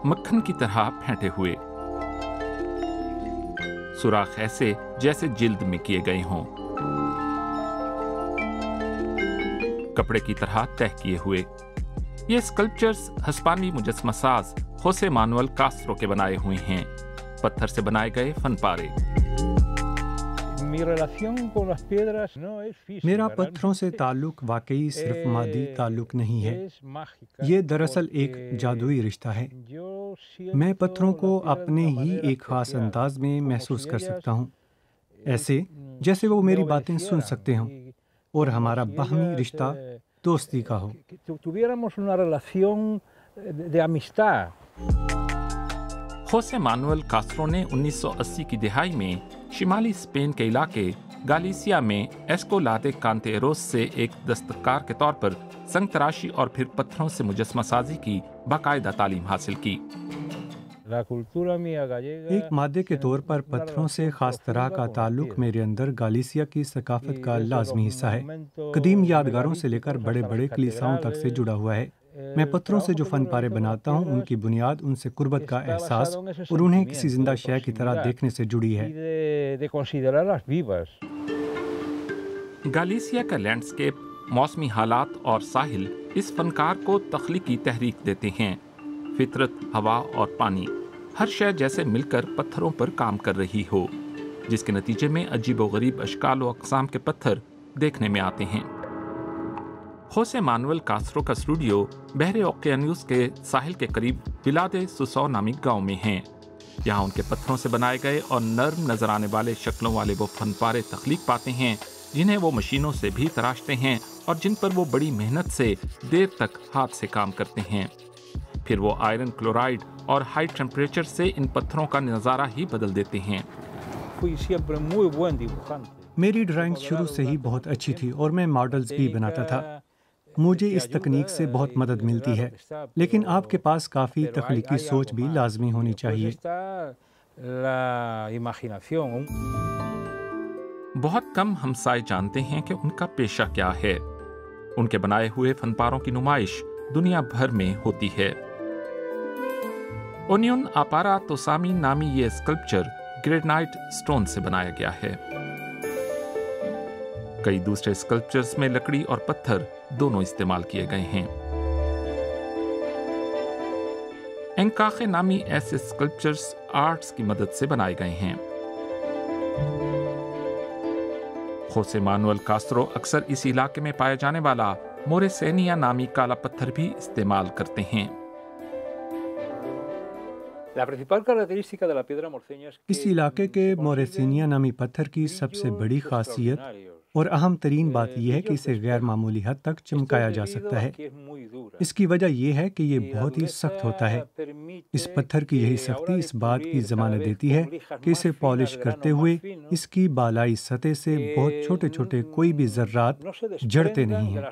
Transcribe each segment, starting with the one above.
मक्खन की तरह फेंटे हुए, सुराख ऐसे जैसे जिल्द में किए गए हों, कपड़े की तरह तह किए हुए। ये स्कल्पचर्स हस्पानवी मुजस्समा साज होसे मानुएल कास्त्रो के बनाए हुए हैं, पत्थर से बनाए गए फनपारे। मेरा पत्थरों से ताल्लुक वाकई सिर्फ मादी ताल्लुक नहीं है, ये दरअसल एक जादुई रिश्ता है। मैं पत्थरों को अपने ही एक खास अंदाज में महसूस कर सकता हूँ, ऐसे जैसे वो मेरी बातें सुन सकते हों और हमारा बाहमी रिश्ता दोस्ती का हो। होसे मानुएल कास्त्रो ने 1980 की दिहाई में शिमाली स्पेन के इलाके गालिसिया में एस्कोला दे कांतेरोस से एक दस्तकार के तौर पर संग तराशी और फिर पत्थरों से मुजस्समा साजी की बाकायदा तालीम हासिल की। एक मादे के तौर पर पत्थरों से खास तरह का ताल्लुक मेरे अंदर गालिसिया की सकाफत का लाजमी हिस्सा है। कदीम यादगारों से लेकर बड़े बड़े कलीसाओं तक से जुड़ा हुआ है। मैं पत्थरों से जो फन पारे बनाता हूँ, उनकी बुनियाद उनसे कुर्बत का एहसास और उन्हें किसी जिंदा शय की तरह देखने से जुड़ी है। गालिसिया का लैंडस्केप, मौसमी हालात और साहिल इस फनकार को तख्लीकी तहरीक देते हैं। फितरत, हवा और पानी, हर शय जैसे मिलकर पत्थरों पर काम कर रही हो, जिसके नतीजे में अजीबोगरीब अशकाल व अक़साम के पत्थर देखने में आते हैं। होसे मानुएल कास्त्रो का स्टूडियो बहरे ओकियानूस के साहिल के करीब विलादे सुसौ नामिक गांव में है। यहाँ उनके पत्थरों से बनाए गए और नर्म नजर आने वाले शक्लों वाले वो फनपारे तख्लीक पाते हैं, जिन्हें वो मशीनों से भी तराशते हैं और जिन पर वो बड़ी मेहनत से देर तक हाथ से काम करते हैं। फिर वो आयरन क्लोराइड और हाई टेम्परेचर से इन पत्थरों का नज़ारा ही बदल देते हैं। मेरी ड्राइंग शुरू से ही बहुत अच्छी थी और मैं मॉडल्स भी बनाता था। मुझे इस तकनीक से बहुत मदद मिलती है, लेकिन आपके पास काफ़ी तख्लीकी सोच भी लाजमी होनी चाहिए। बहुत कम हमसाए जानते हैं कि उनका पेशा क्या है। उनके बनाए हुए फनपारों की नुमाइश दुनिया भर में होती है। ओनियन आपारा तोसामी नामी ये स्कल्पचर ग्रेनाइट स्टोन से बनाया गया है। कई दूसरे स्कल्पचर्स में लकड़ी और पत्थर दोनों इस्तेमाल किए गए हैं। एंकाखे नामी ऐसे स्कल्पचर्स आर्ट्स की मदद से बनाए गए हैं। होसे मानुएल कास्त्रो अक्सर इस इलाके में पाया जाने वाला मोरेसेनिया नामी काला पत्थर भी इस्तेमाल करते हैं। इस इलाके के मोरेसेनिया नामी पत्थर की सबसे बड़ी खासियत और अहम तरीन बात यह है कि इसे गैर मामूली हद तक चमकाया जा सकता है। इसकी वजह यह है कि ये बहुत ही सख्त होता है। इस पत्थर की यही सख्ती इस बात की जमानत देती है कि इसे पॉलिश करते हुए इसकी बालाई सतह से बहुत छोटे छोटे कोई भी ज़र्रात जड़ते नहीं हैं।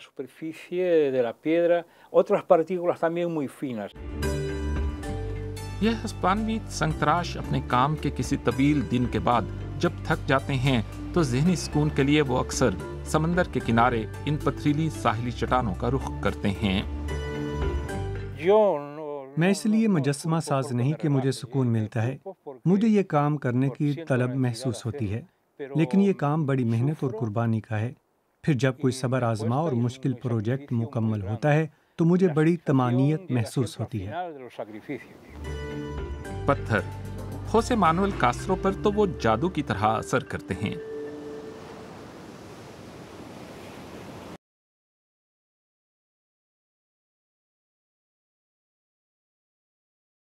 यह हस्पानवी संगतराश अपने काम के किसी तवील दिन के बाद जब थक जाते हैं तो ज़हनी सुकून के लिए वो अक्सर समंदर के किनारे इन पथरीली साहिली चट्टानों का रुख करते हैं। मैं इसलिए मुजस्समा साज नहीं कि मुझे सुकून मिलता है, मुझे ये काम करने की तलब महसूस होती है, लेकिन ये काम बड़ी मेहनत और कुर्बानी का है। फिर जब कोई सब्र आजमा और मुश्किल प्रोजेक्ट मुकम्मल होता है तो मुझे बड़ी तमानियत महसूस होती है। पत्थर होसे मानुएल कास्त्रो पर तो वो जादू की तरह असर करते हैं।